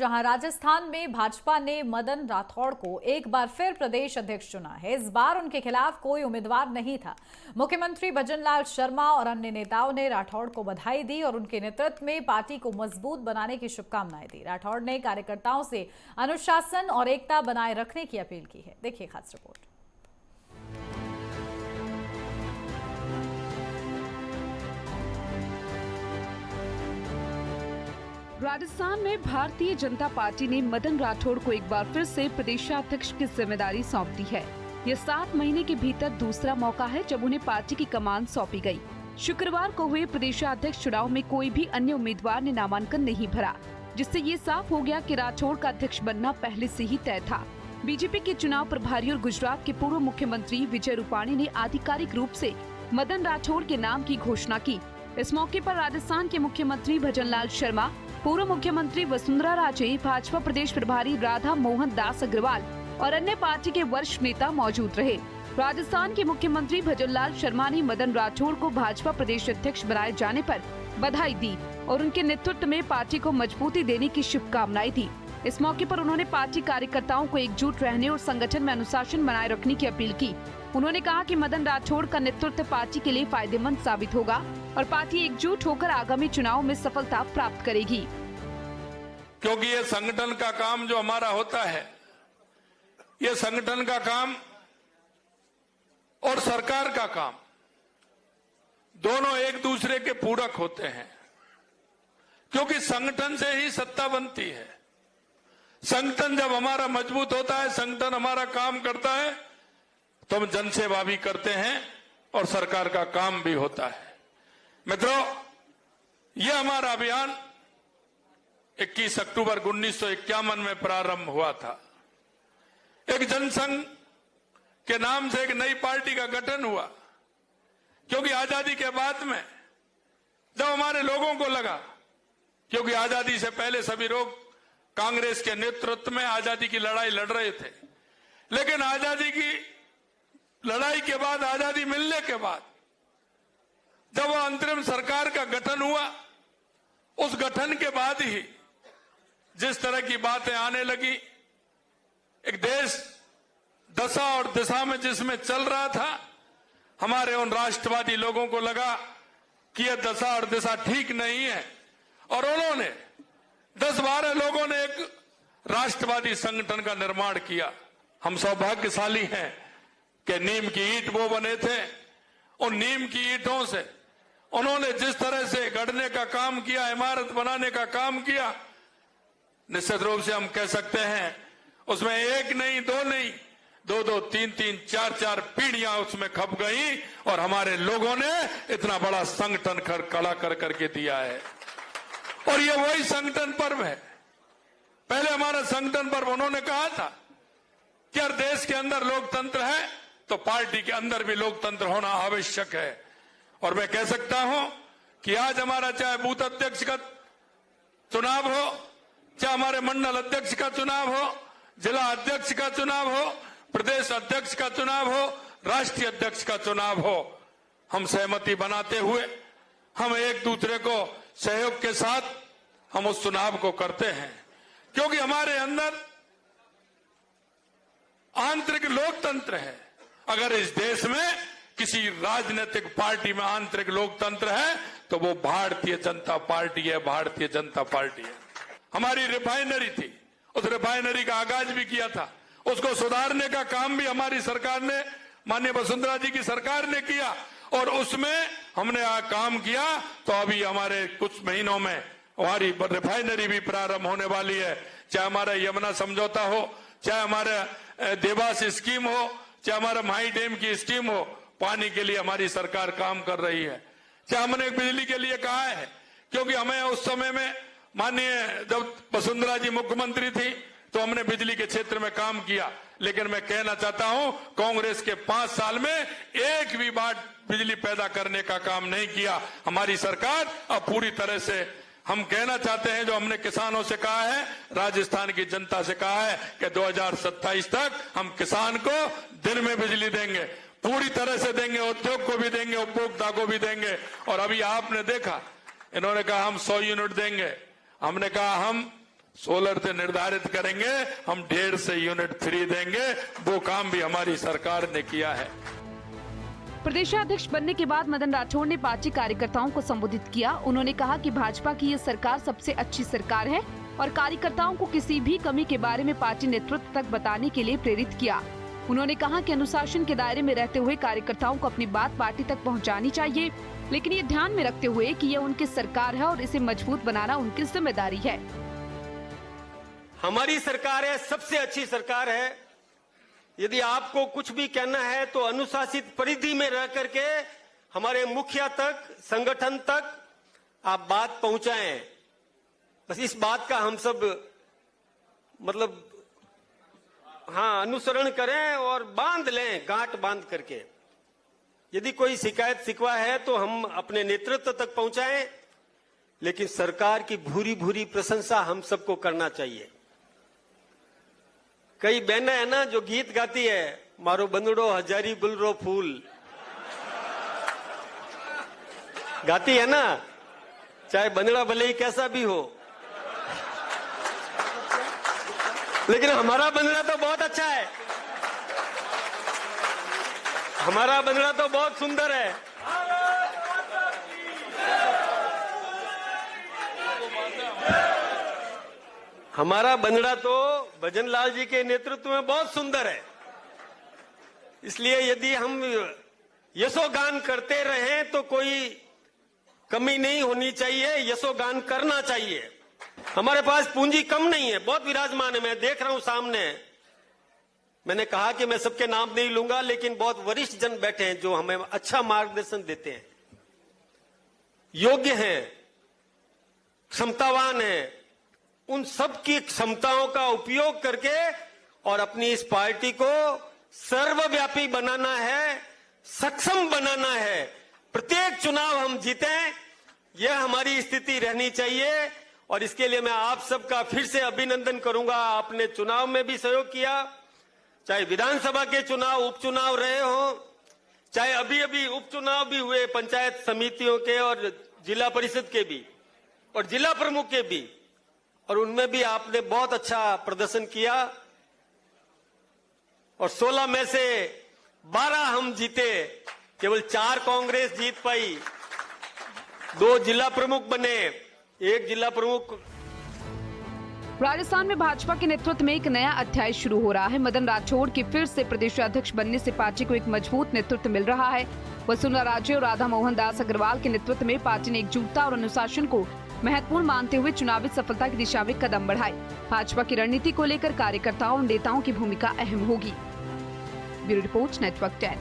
जहां राजस्थान में भाजपा ने मदन राठौड़ को एक बार फिर प्रदेश अध्यक्ष चुना है। इस बार उनके खिलाफ कोई उम्मीदवार नहीं था। मुख्यमंत्री भजनलाल शर्मा और अन्य नेताओं ने राठौड़ को बधाई दी और उनके नेतृत्व में पार्टी को मजबूत बनाने की शुभकामनाएं दी। राठौड़ ने कार्यकर्ताओं से अनुशासन और एकता बनाए रखने की अपील की है। देखिए खास रिपोर्ट। राजस्थान में भारतीय जनता पार्टी ने मदन राठौड़ को एक बार फिर से प्रदेशाध्यक्ष की जिम्मेदारी सौंप दी है। ये 7 महीने के भीतर दूसरा मौका है जब उन्हें पार्टी की कमान सौंपी गई। शुक्रवार को हुए प्रदेशाध्यक्ष चुनाव में कोई भी अन्य उम्मीदवार ने नामांकन नहीं भरा, जिससे ये साफ हो गया कि राठौड़ का अध्यक्ष बनना पहले से ही तय था। बीजेपी के चुनाव प्रभारी और गुजरात के पूर्व मुख्यमंत्री विजय रूपाणी ने आधिकारिक रूप से मदन राठौड़ के नाम की घोषणा की। इस मौके पर राजस्थान के मुख्यमंत्री भजनलाल शर्मा, पूर्व मुख्यमंत्री वसुंधरा राजे, भाजपा प्रदेश प्रभारी राधा मोहन दास अग्रवाल और अन्य पार्टी के वरिष्ठ नेता मौजूद रहे। राजस्थान के मुख्यमंत्री भजनलाल शर्मा ने मदन राठौड़ को भाजपा प्रदेश अध्यक्ष बनाए जाने पर बधाई दी और उनके नेतृत्व में पार्टी को मजबूती देने की शुभकामनाएं दी। इस मौके पर उन्होंने पार्टी कार्यकर्ताओं को एकजुट रहने और संगठन में अनुशासन बनाए रखने की अपील की। उन्होंने कहा कि मदन राठौड़ का नेतृत्व पार्टी के लिए फायदेमंद साबित होगा और पार्टी एकजुट होकर आगामी चुनाव में सफलता प्राप्त करेगी। क्योंकि ये संगठन का काम जो हमारा होता है, ये संगठन का काम और सरकार का काम दोनों एक दूसरे के पूरक होते हैं। क्योंकि संगठन से ही सत्ता बनती है। संगठन जब हमारा मजबूत होता है, संगठन हमारा काम करता है, तो हम जनसेवा भी करते हैं और सरकार का काम भी होता है। मित्रों, यह हमारा अभियान 21 अक्टूबर 1951 में प्रारंभ हुआ था। एक जनसंघ के नाम से एक नई पार्टी का गठन हुआ। क्योंकि आजादी के बाद में जब हमारे लोगों को लगा, क्योंकि आजादी से पहले सभी लोग कांग्रेस के नेतृत्व में आजादी की लड़ाई लड़ रहे थे, लेकिन आजादी की लड़ाई के बाद, आजादी मिलने के बाद जब वह अंतरिम सरकार का गठन हुआ, उस गठन के बाद ही जिस तरह की बातें आने लगी, एक देश दशा और दिशा में जिसमें चल रहा था, हमारे उन राष्ट्रवादी लोगों को लगा कि यह दशा और दिशा ठीक नहीं है और उन्होंने 10-12 लोगों ने एक राष्ट्रवादी संगठन का निर्माण किया। हम सौभाग्यशाली हैं कि नीम की ईंट वो बने थे। उन नीम की ईंटों से उन्होंने जिस तरह से गढ़ने का काम किया, इमारत बनाने का काम किया, निश्चित रूप से हम कह सकते हैं उसमें एक नहीं, दो नहीं, 2-2, 3-3, 4-4 पीढ़ियां उसमें खप गई और हमारे लोगों ने इतना बड़ा संगठन खड़ा कर करके दिया है। और ये वही संगठन पर्व है। पहले हमारा संगठन पर्व उन्होंने कहा था कि हर देश के अंदर लोकतंत्र है तो पार्टी के अंदर भी लोकतंत्र होना आवश्यक है। और मैं कह सकता हूं कि आज हमारा चाहे बूथ अध्यक्ष का चुनाव हो, चाहे हमारे मंडल अध्यक्ष का चुनाव हो, जिला अध्यक्ष का चुनाव हो, प्रदेश अध्यक्ष का चुनाव हो, राष्ट्रीय अध्यक्ष का चुनाव हो, हम सहमति बनाते हुए हम एक दूसरे को सहयोग के साथ हम उस चुनाव को करते हैं। क्योंकि हमारे अंदर आंतरिक लोकतंत्र है। अगर इस देश में किसी राजनीतिक पार्टी में आंतरिक लोकतंत्र है तो वो भारतीय जनता पार्टी है। भारतीय जनता पार्टी है। हमारी रिफाइनरी थी, उस रिफाइनरी का आगाज भी किया था, उसको सुधारने का काम भी हमारी सरकार ने, माननीय वसुंधरा जी की सरकार ने किया और उसमें हमने काम किया। तो अभी हमारे कुछ महीनों में हमारी रिफाइनरी भी प्रारंभ होने वाली है। चाहे हमारा यमुना समझौता हो, चाहे हमारे देवास स्कीम हो, चाहे हमारा माही डैम की स्कीम हो, पानी के लिए हमारी सरकार काम कर रही है। चाहे हमने बिजली के लिए कहा है, क्योंकि हमें उस समय में माननीय जब वसुंधरा जी मुख्यमंत्री थी तो हमने बिजली के क्षेत्र में काम किया। लेकिन मैं कहना चाहता हूं, कांग्रेस के 5 साल में एक भी बार बिजली पैदा करने का काम नहीं किया हमारी सरकार। अब पूरी तरह से हम कहना चाहते हैं, जो हमने किसानों से कहा है, राजस्थान की जनता से कहा है कि 2027 तक हम किसान को दिन में बिजली देंगे, पूरी तरह से देंगे, उद्योग को भी देंगे, उपभोक्ता को भी देंगे। और अभी आपने देखा, इन्होंने कहा हम 100 यूनिट देंगे, हमने कहा हम सोलर से निर्धारित करेंगे, हम 1.5 यूनिट फ्री देंगे। वो काम भी हमारी सरकार ने किया है। प्रदेशाध्यक्ष बनने के बाद मदन राठौड़ ने पार्टी कार्यकर्ताओं को संबोधित किया। उन्होंने कहा कि भाजपा की ये सरकार सबसे अच्छी सरकार है और कार्यकर्ताओं को किसी भी कमी के बारे में पार्टी नेतृत्व तक बताने के लिए प्रेरित किया। उन्होंने कहा कि अनुशासन के दायरे में रहते हुए कार्यकर्ताओं को अपनी बात पार्टी तक पहुंचानी चाहिए, लेकिन ये ध्यान में रखते हुए कि ये उनकी सरकार है और इसे मजबूत बनाना उनकी जिम्मेदारी है। हमारी सरकार है, सबसे अच्छी सरकार है। यदि आपको कुछ भी कहना है तो अनुशासित परिधि में रह करके हमारे मुखिया तक, संगठन तक आप बात पहुंचाएं। बस इस बात का हम सब अनुसरण करें और बांध लें, गांठ बांध करके। यदि कोई शिकायत शिकवा है तो हम अपने नेतृत्व तक पहुंचाएं, लेकिन सरकार की भूरी भूरी प्रशंसा हम सबको करना चाहिए। कई बहनें है ना जो गीत गाती है, मारो बंदड़ो हजारी गुलरो फूल, गाती है ना, चाहे बंदड़ा भले ही कैसा भी हो, लेकिन हमारा बंदड़ा तो बहुत अच्छा है, हमारा बंदड़ा तो बहुत सुंदर है। हमारा बंदड़ा तो भजनलाल जी के नेतृत्व में बहुत सुंदर है। इसलिए यदि हम यशोगान करते रहें तो कोई कमी नहीं होनी चाहिए, यशोगान करना चाहिए। हमारे पास पूंजी कम नहीं है, बहुत विराजमान है। मैं देख रहा हूं सामने, मैंने कहा कि मैं सबके नाम नहीं लूंगा, लेकिन बहुत वरिष्ठ जन बैठे हैं जो हमें अच्छा मार्गदर्शन देते हैं, योग्य हैं, क्षमतावान हैं। उन सब की क्षमताओं का उपयोग करके और अपनी इस पार्टी को सर्वव्यापी बनाना है, सक्षम बनाना है। प्रत्येक चुनाव हम जीतें, यह हमारी स्थिति रहनी चाहिए। और इसके लिए मैं आप सबका फिर से अभिनंदन करूंगा। आपने चुनाव में भी सहयोग किया, चाहे विधानसभा के चुनाव, उपचुनाव रहे हो, चाहे अभी अभी उपचुनाव भी हुए पंचायत समितियों के और जिला परिषद के भी और जिला प्रमुख के भी, और उनमें भी आपने बहुत अच्छा प्रदर्शन किया। और 16 में से 12 हम जीते, केवल 4 कांग्रेस जीत पाई, 2 जिला प्रमुख बने, 1 जिला प्रमुख। राजस्थान में भाजपा के नेतृत्व में एक नया अध्याय शुरू हो रहा है। मदन राठौड़ के फिर से प्रदेशाध्यक्ष बनने से पार्टी को एक मजबूत नेतृत्व मिल रहा है। वसुंधरा राजे और राधा मोहन दास अग्रवाल के नेतृत्व में पार्टी ने एकजुटता और अनुशासन को महत्वपूर्ण मानते हुए चुनावी सफलता की दिशा में कदम बढ़ाए। भाजपा की रणनीति को लेकर कार्यकर्ताओं और नेताओं की भूमिका अहम होगी। Bureau report, network 10।